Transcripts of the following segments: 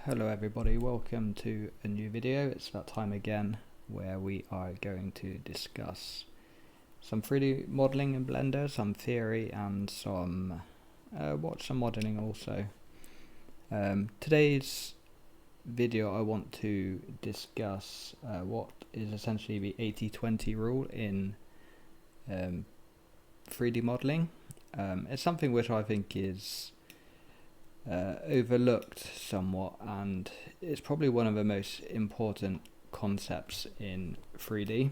Hello everybody, welcome to a new video. It's that time again where we are going to discuss some 3D modeling in Blender, some theory and some modeling also. Today's video I want to discuss what is essentially the 80-20 rule in 3D modeling. It's something which I think is overlooked somewhat, and it's probably one of the most important concepts in 3D.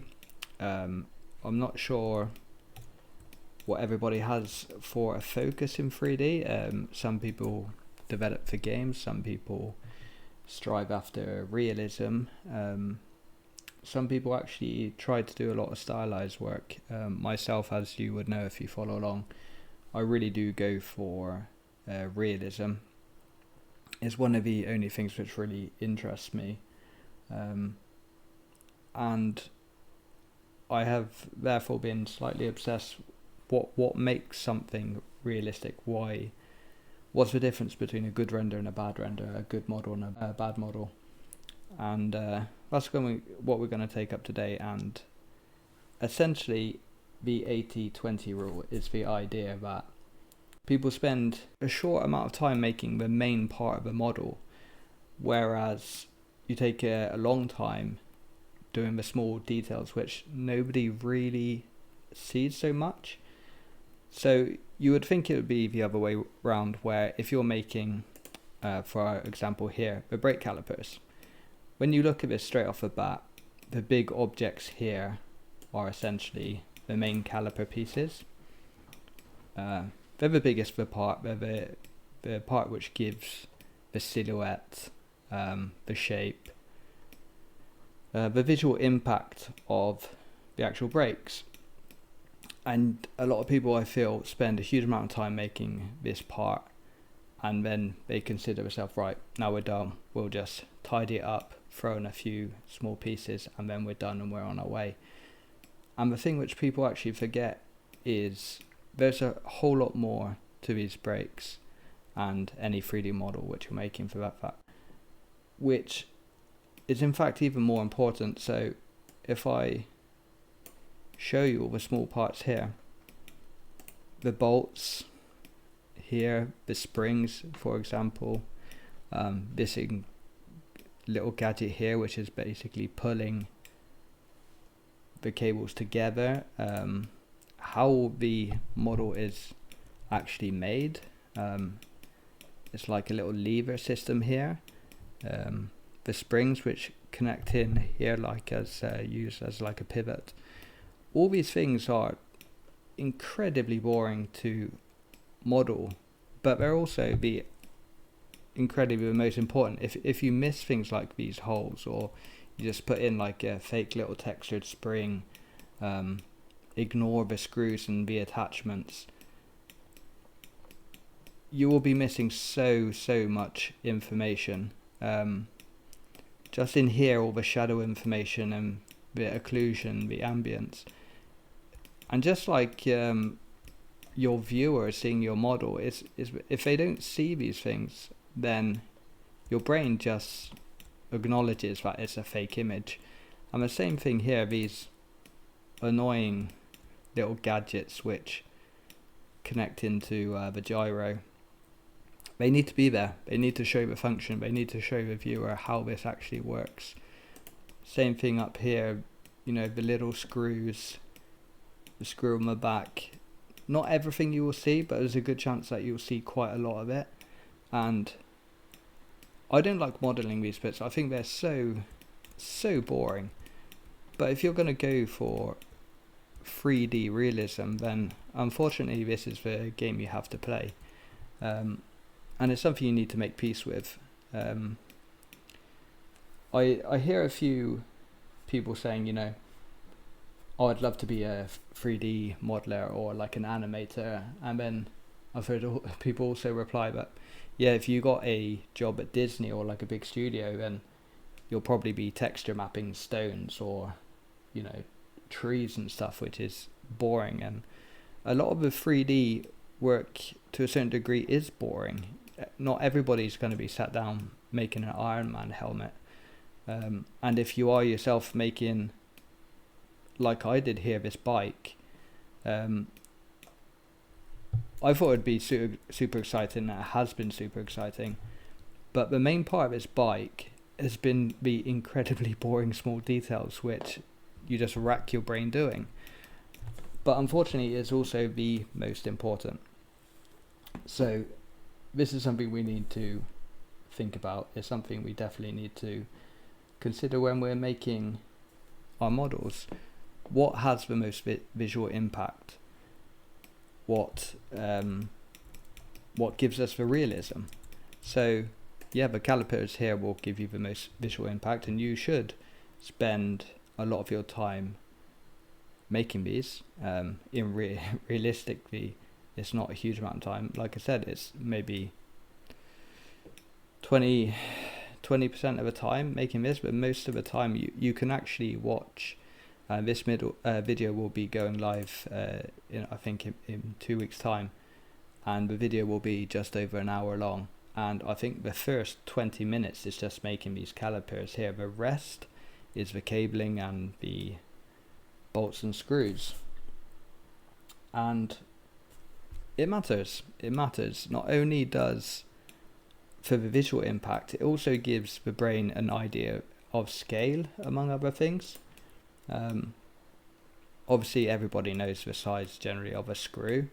I'm not sure what everybody has for a focus in 3D. Some people develop for games, some people strive after realism, some people actually try to do a lot of stylized work. Myself, as you would know if you follow along, I really do go for realism. Is one of the only things which really interests me, and I have therefore been slightly obsessed what makes something realistic. What's the difference between a good render and a bad render, a good model and a bad model? And that's what we're going to take up today. And essentially the 80-20 rule is the idea that people spend a short amount of time making the main part of a model, whereas you take a long time doing the small details which nobody really sees so much. So you would think it would be the other way around, where if you're making, for our example here, the brake calipers, when you look at this straight off the bat, the big objects here are essentially the main caliper pieces. They're the biggest part, they're the part which gives the silhouette, the shape, the visual impact of the actual brakes. And a lot of people, I feel, spend a huge amount of time making this part, and then they consider themselves, right, now we're done, we'll just tidy it up, throw in a few small pieces, and then we're done and we're on our way. And the thing which people actually forget is there's a whole lot more to these brakes and any 3D model which you're making for that fact, which is in fact even more important. So if I show you all the small parts here, the bolts here, the springs for example, this little gadget here which is basically pulling the cables together, how the model is actually made. It's like a little lever system here, the springs which connect in here like as used as like a pivot. All these things are incredibly boring to model, but they're also the most important. If you miss things like these holes, or you just put in like a fake little textured spring, ignore the screws and the attachments, you will be missing so much information. Just in here, all the shadow information and the occlusion, the ambience, and just like your viewer seeing your model, is if they don't see these things, then your brain just acknowledges that it's a fake image. And the same thing here, these annoying little gadgets which connect into the gyro, they need to be there, they need to show the function, they need to show the viewer how this actually works. Same thing up here, you know, the little screws, the screw on the back, not everything you will see, but there's a good chance that you'll see quite a lot of it. And I don't like modeling these bits, I think they're so boring. But if you're going to go for 3D realism, then unfortunately this is the game you have to play, and it's something you need to make peace with. I hear a few people saying, you know, oh, I'd love to be a 3D modeler or like an animator, and then I've heard people also reply that, yeah, if you got a job at Disney or like a big studio, then you'll probably be texture mapping stones or, you know, trees and stuff, which is boring. And a lot of the 3D work to a certain degree is boring. not everybody's going to be sat down making an Iron Man helmet. And if you are yourself making, like I did here, this bike, I thought it'd be super exciting. It has been super exciting, but the main part of this bike has been the incredibly boring small details, which you just rack your brain doing. But unfortunately, it's also the most important. So this is something we need to think about. It's something we definitely need to consider when we're making our models. What has the most visual impact? What gives us the realism? So yeah, the calipers here will give you the most visual impact, and you should spend a lot of your time making these. Realistically, it's not a huge amount of time. Like I said, it's maybe 20% of the time making this, but most of the time you can actually watch. This video will be going live I think in 2 weeks time, and the video will be just over an hour long, and I think the first 20 minutes is just making these calipers here. The rest is the cabling and the bolts and screws. And it matters. Not only does for the visual impact, it also gives the brain an idea of scale, among other things. Obviously everybody knows the size generally of a screw.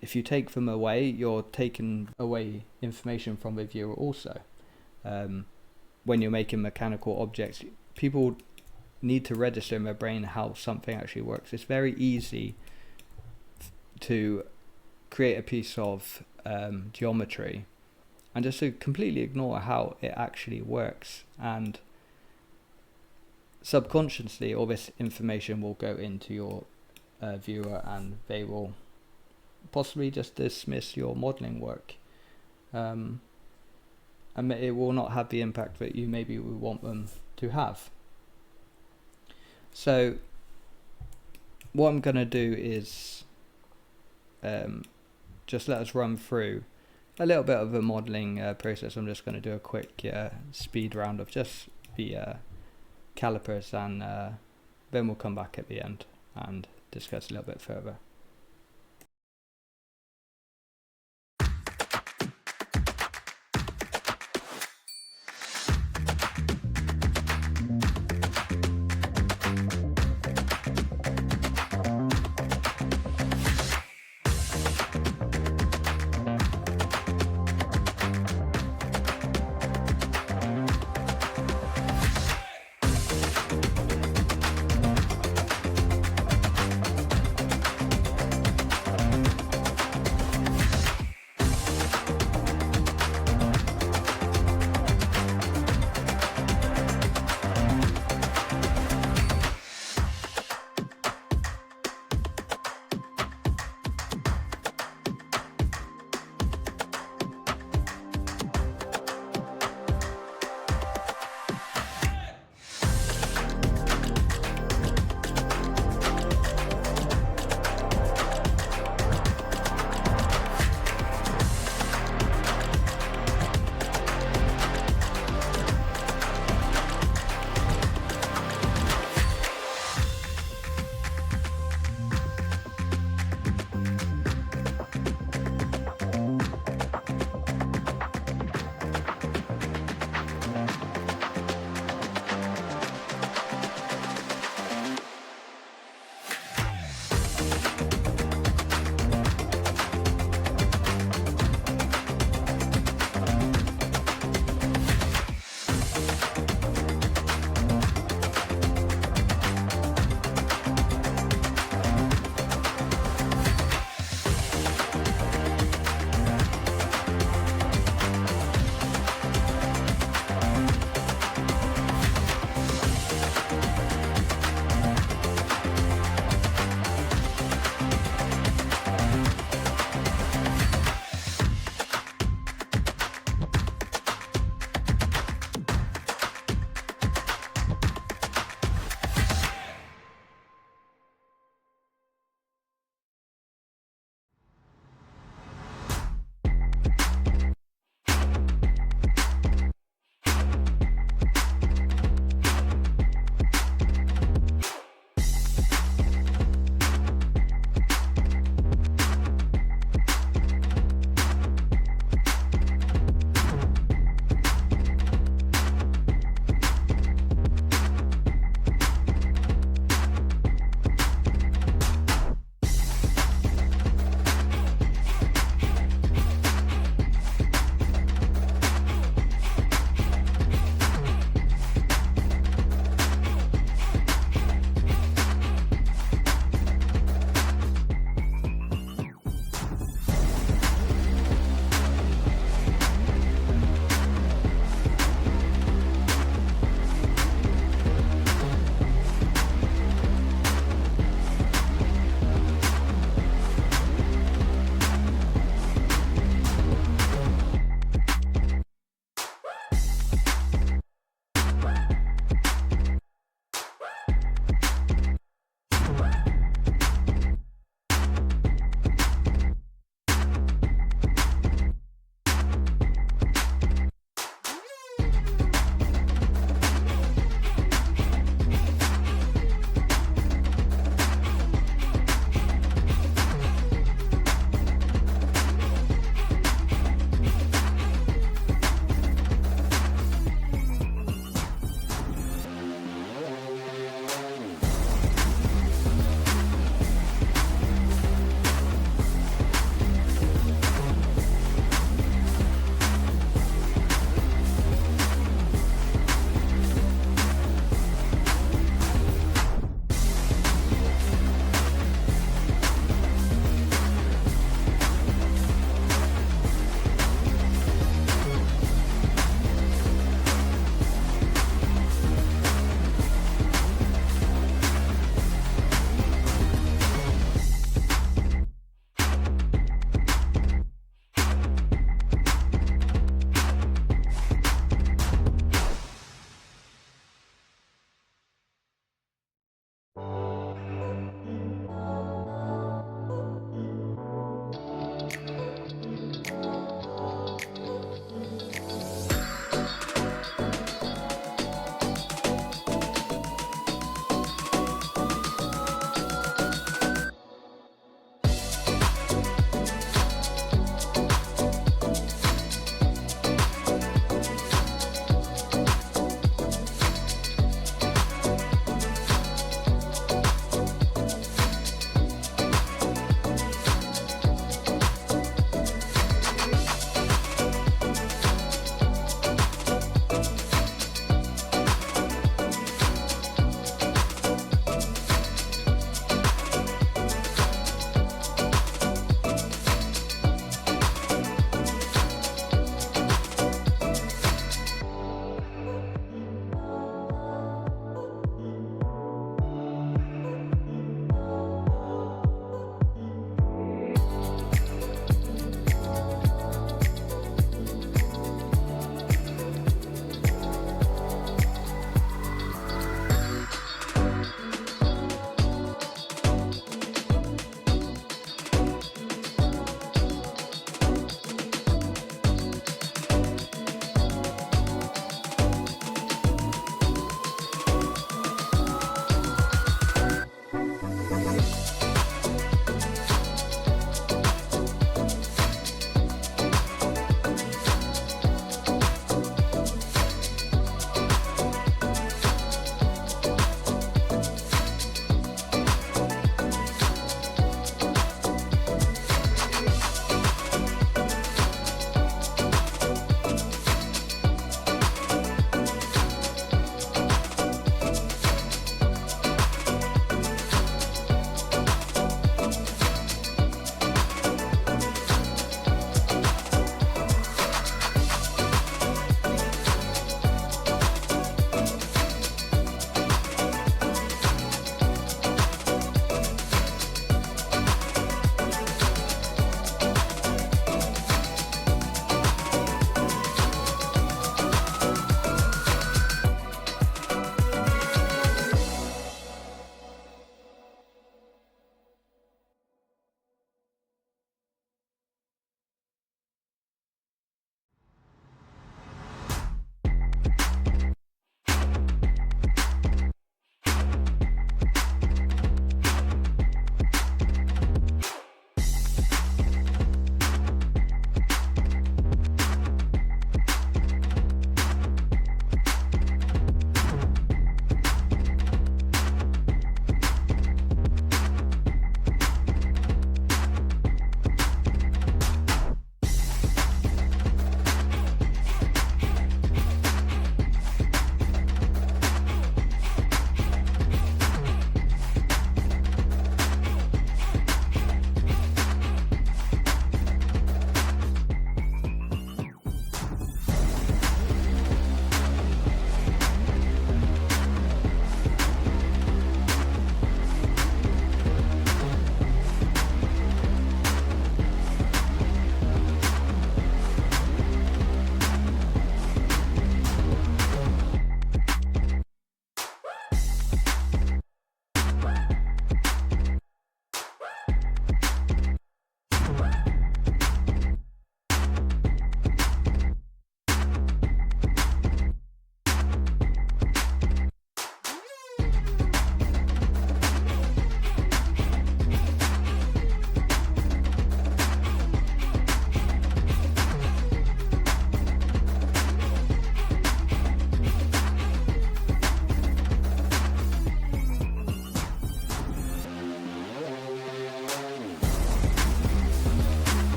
If you take them away, you're taking away information from the viewer also. When you're making mechanical objects, people need to register in their brain how something actually works. It's very easy to create a piece of geometry and just to completely ignore how it actually works, and subconsciously all this information will go into your viewer, and they will possibly just dismiss your modeling work, and it will not have the impact that you maybe would want them to have. So what I'm going to do is just let us run through a little bit of a modeling process. I'm just going to do a quick speed round of just the calipers, and then we'll come back at the end and discuss a little bit further.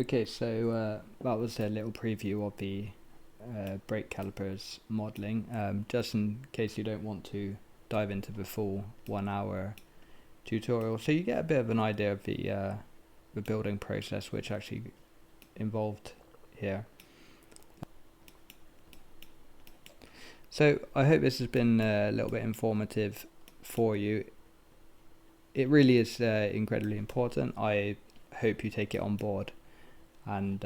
Okay, so that was a little preview of the brake calipers modeling. Just in case you don't want to dive into the full 1 hour tutorial, so you get a bit of an idea of the building process which actually involved here. So I hope this has been a little bit informative for you. It really is incredibly important. I hope you take it on board, and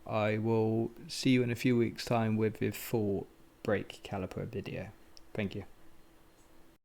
I will see you in a few weeks' time with the full brake caliper video. Thank you.